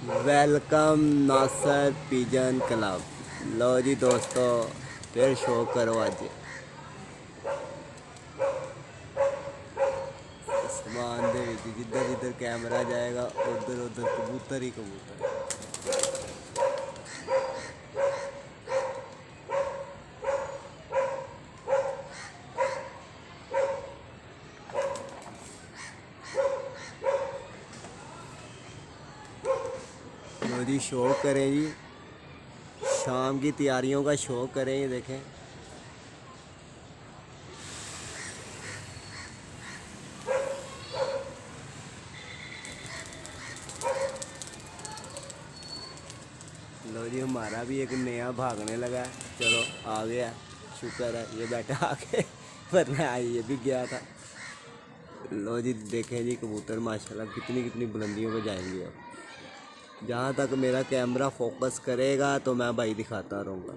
Welcome नासर pigeon club. लो जी दोस्तों, फिर show करो अज आसमान दे विच जिधर जिधर कैमरा जाएगा उधर उधर कबूतर ही कबूतर। लो जी शो करें जी, शाम की तैयारियों का शो करें। ये देखें लो जी, हमारा भी एक नया भागने लगा है। चलो आ गया, शुक्र है ये बैठा आके, वरना ये भी गया था। लो जी देखें जी, कबूतर माशाल्लाह कितनी कितनी बुलंदियों पे जाएंगे। अब जहाँ तक मेरा कैमरा फोकस करेगा तो मैं भाई दिखाता रहूँगा।